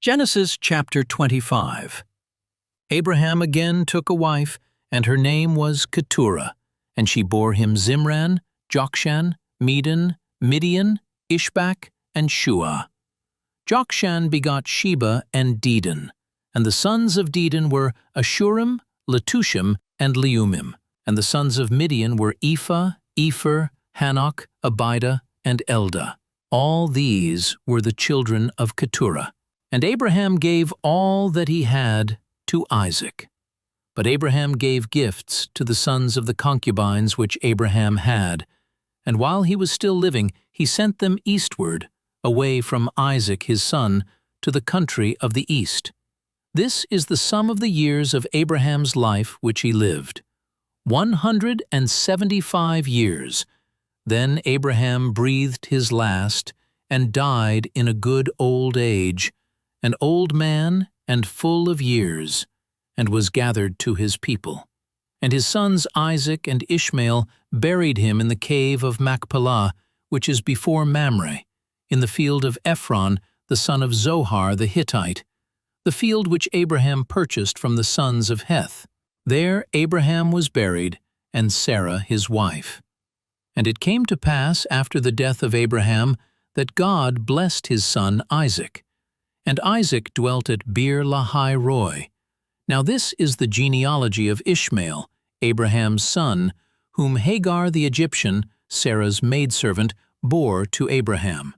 Genesis chapter 25. Abraham again took a wife, and her name was Keturah, and she bore him Zimran, Jokshan, Medan, Midian, Ishbak, and Shua. Jokshan begot Sheba and Dedan, and the sons of Dedan were Ashurim, Letushim, and Leumim, and the sons of Midian were Ephah, Epher, Hanok, Abida, and Eldah. All these were the children of Keturah. And Abraham gave all that he had to Isaac. But Abraham gave gifts to the sons of the concubines which Abraham had, and while he was still living, he sent them eastward, away from Isaac his son, to the country of the east. This is the sum of the years of Abraham's life which he lived, 175 years. Then Abraham breathed his last, and died in a good old age, an old man and full of years, and was gathered to his people. And his sons Isaac and Ishmael buried him in the cave of Machpelah, which is before Mamre, in the field of Ephron, the son of Zohar the Hittite, the field which Abraham purchased from the sons of Heth. There Abraham was buried, and Sarah his wife. And it came to pass after the death of Abraham that God blessed his son Isaac. And Isaac dwelt at Beer-lahai-roi. Now this is the genealogy of Ishmael, Abraham's son, whom Hagar the Egyptian, Sarah's maidservant, bore to Abraham.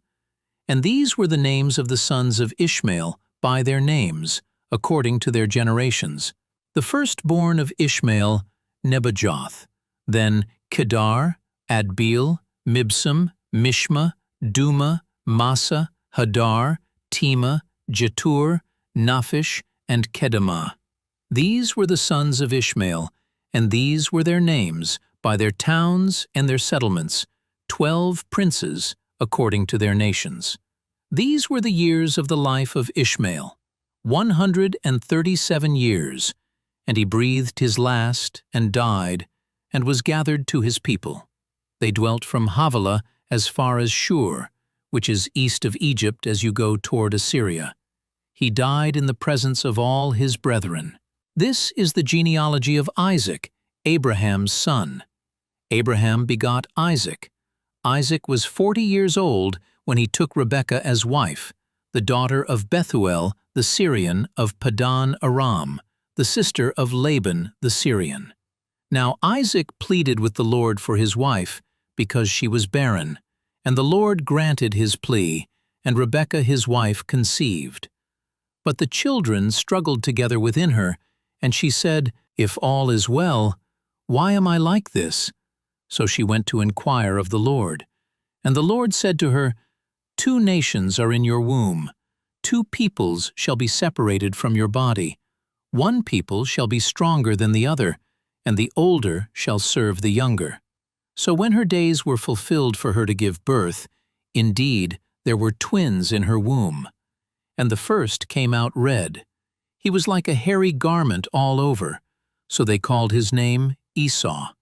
And these were the names of the sons of Ishmael by their names, according to their generations. The firstborn of Ishmael, Nebajoth, then Kedar, Adbeel, Mibsam, Mishma, Duma, Massa, Hadar, Tema, Jetur, Naphish, and Kedemah. These were the sons of Ishmael, and these were their names, by their towns and their settlements, 12 princes, according to their nations. These were the years of the life of Ishmael, 137 years, and he breathed his last, and died, and was gathered to his people. They dwelt from Havilah as far as Shur, which is east of Egypt as you go toward Assyria. He died in the presence of all his brethren. This is the genealogy of Isaac, Abraham's son. Abraham begot Isaac. Isaac was 40 years old when he took Rebekah as wife, the daughter of Bethuel the Syrian of Padan Aram, the sister of Laban the Syrian. Now Isaac pleaded with the Lord for his wife, because she was barren. And the Lord granted his plea, and Rebekah his wife conceived. But the children struggled together within her, and she said, "If all is well, why am I like this?" So she went to inquire of the Lord. And the Lord said to her, "Two nations are in your womb. 2 peoples shall be separated from your body. One people shall be stronger than the other, and the older shall serve the younger." So when her days were fulfilled for her to give birth, indeed there were twins in her womb. And the first came out red. He was like a hairy garment all over, so they called his name Esau.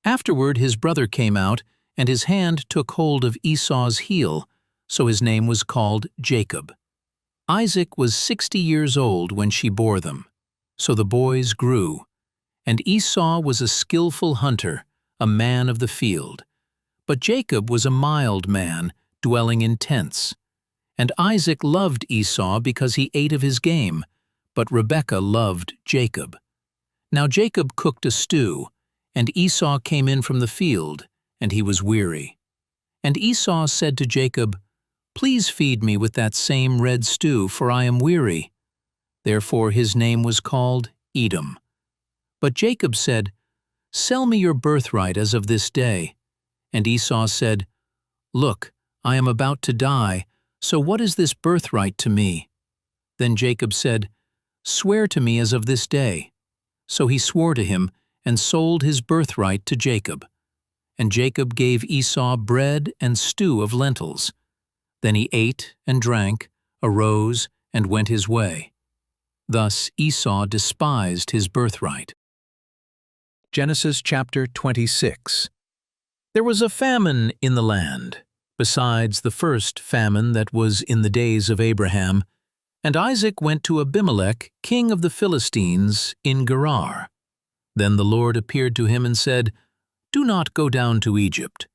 Afterward his brother came out, and his hand took hold of Esau's heel, so his name was called Jacob. Isaac was 60 years old when she bore them. So the boys grew. And Esau was a skillful hunter, a man of the field. But Jacob was a mild man, dwelling in tents. And Isaac loved Esau because he ate of his game, but Rebekah loved Jacob. Now Jacob cooked a stew, and Esau came in from the field, and he was weary. And Esau said to Jacob, "Please feed me with that same red stew, for I am weary." Therefore his name was called Edom. But Jacob said, "Sell me your birthright as of this day." And Esau said, "Look, I am about to die, so what is this birthright to me?" Then Jacob said, "Swear to me as of this day." So he swore to him, and sold his birthright to Jacob. And Jacob gave Esau bread and stew of lentils. Then he ate and drank, arose, and went his way. Thus Esau despised his birthright. Genesis chapter 26. There was a famine in the land, besides the first famine that was in the days of Abraham, And Isaac went to Abimelech, king of the Philistines, in Gerar. Then the Lord appeared to him and said, "Do not go down to Egypt.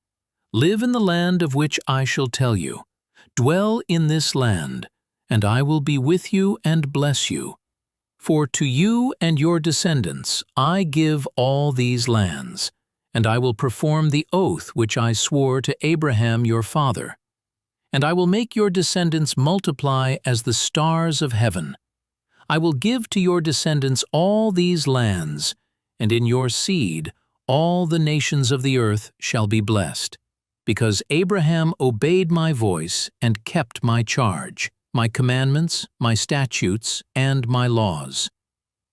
Live in the land of which I shall tell you. Dwell in this land, and I will be with you and bless you. For to you and your descendants I give all these lands, and I will perform the oath which I swore to Abraham your father. And I will make your descendants multiply as the stars of heaven. I will give to your descendants all these lands, and in your seed all the nations of the earth shall be blessed, because Abraham obeyed my voice and kept my charge, my commandments, my statutes, and my laws."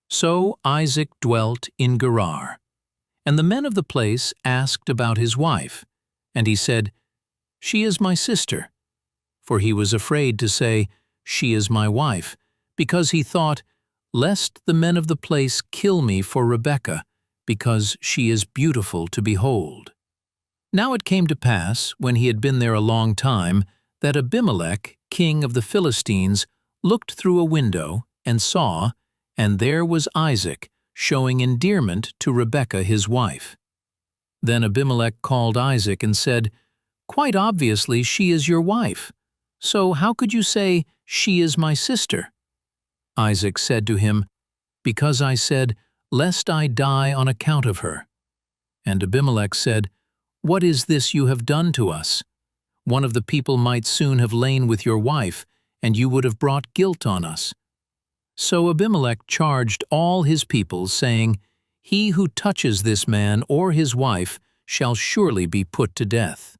So Isaac dwelt in Gerar. And the men of the place asked about his wife, and he said, "She is my sister." For he was afraid to say, "She is my wife," because he thought, "Lest the men of the place kill me for Rebekah, because she is beautiful to behold." Now it came to pass, when he had been there a long time, that Abimelech, king of the Philistines, looked through a window, and saw, and there was Isaac, showing endearment to Rebekah his wife. Then Abimelech called Isaac and said, "Quite obviously she is your wife. So how could you say, 'She is my sister'?" Isaac said to him, "Because I said, 'Lest I die on account of her.'" And Abimelech said, "What is this you have done to us? One of the people might soon have lain with your wife, and you would have brought guilt on us." So Abimelech charged all his people, saying, "He who touches this man or his wife shall surely be put to death."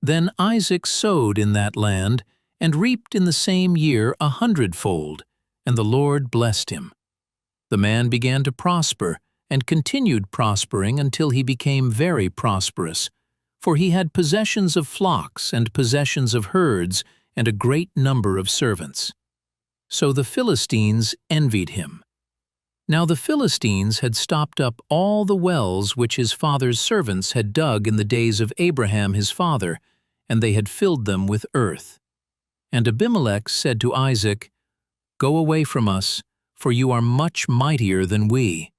Then Isaac sowed in that land, and reaped in the same year 100-fold, and the Lord blessed him. The man began to prosper, and continued prospering until he became very prosperous, for he had possessions of flocks and possessions of herds and a great number of servants. So the Philistines envied him. Now the Philistines had stopped up all the wells which his father's servants had dug in the days of Abraham his father, and they had filled them with earth. And Abimelech said to Isaac, "Go away from us, for you are much mightier than we."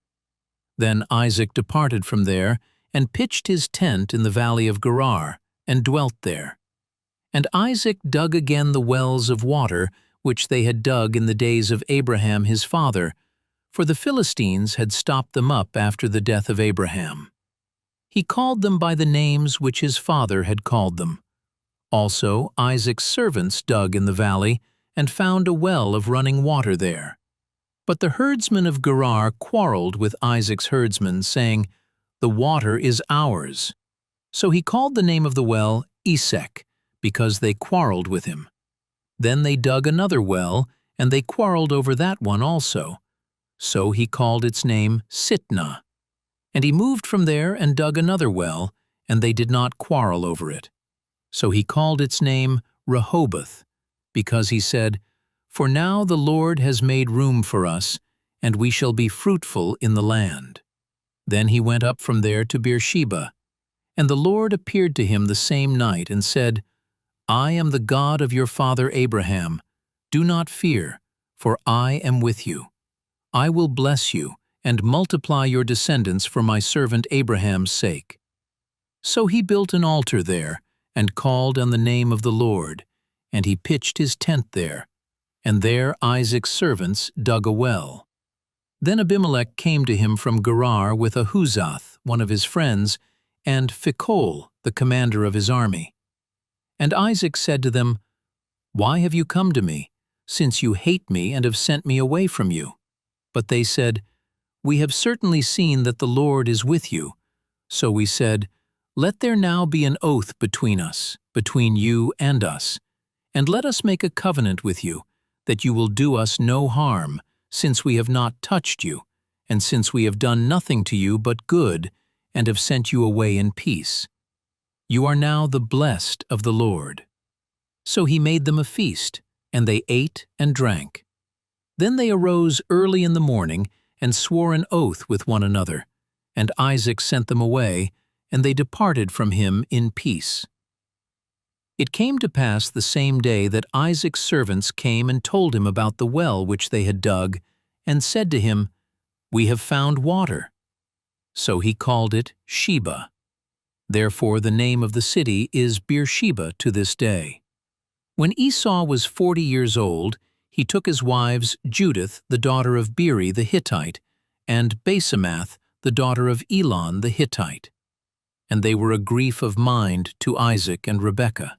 Then Isaac departed from there, and pitched his tent in the valley of Gerar, and dwelt there. And Isaac dug again the wells of water, which they had dug in the days of Abraham his father, for the Philistines had stopped them up after the death of Abraham. He called them by the names which his father had called them. Also Isaac's servants dug in the valley, and found a well of running water there. But the herdsmen of Gerar quarreled with Isaac's herdsmen, saying, "The water is ours." So he called the name of the well Esek, because they quarreled with him. Then they dug another well, and they quarreled over that one also. So he called its name Sitnah. And he moved from there and dug another well, and they did not quarrel over it. So he called its name Rehoboth, because he said, "For now the Lord has made room for us, and we shall be fruitful in the land." Then he went up from there to Beersheba. And the Lord appeared to him the same night and said, "I am the God of your father Abraham. Do not fear, for I am with you. I will bless you, and multiply your descendants for my servant Abraham's sake." So he built an altar there, and called on the name of the Lord, and he pitched his tent there, and there Isaac's servants dug a well. Then Abimelech came to him from Gerar with Ahuzath, one of his friends, and Phicol, the commander of his army. And Isaac said to them, "Why have you come to me, since you hate me and have sent me away from you?" But they said, "We have certainly seen that the Lord is with you." So we said, "Let there now be an oath between us, between you and us, and let us make a covenant with you, that you will do us no harm, since we have not touched you, and since we have done nothing to you but good, and have sent you away in peace. You are now the blessed of the Lord." So he made them a feast, and they ate and drank. Then they arose early in the morning, and swore an oath with one another, and Isaac sent them away, and they departed from him in peace. It came to pass the same day that Isaac's servants came and told him about the well which they had dug, and said to him, "We have found water." So he called it Sheba. Therefore the name of the city is Beersheba to this day. When Esau was 40 years old, he took his wives Judith, the daughter of Beeri the Hittite, and Basemath, the daughter of Elon the Hittite. And they were a grief of mind to Isaac and Rebekah.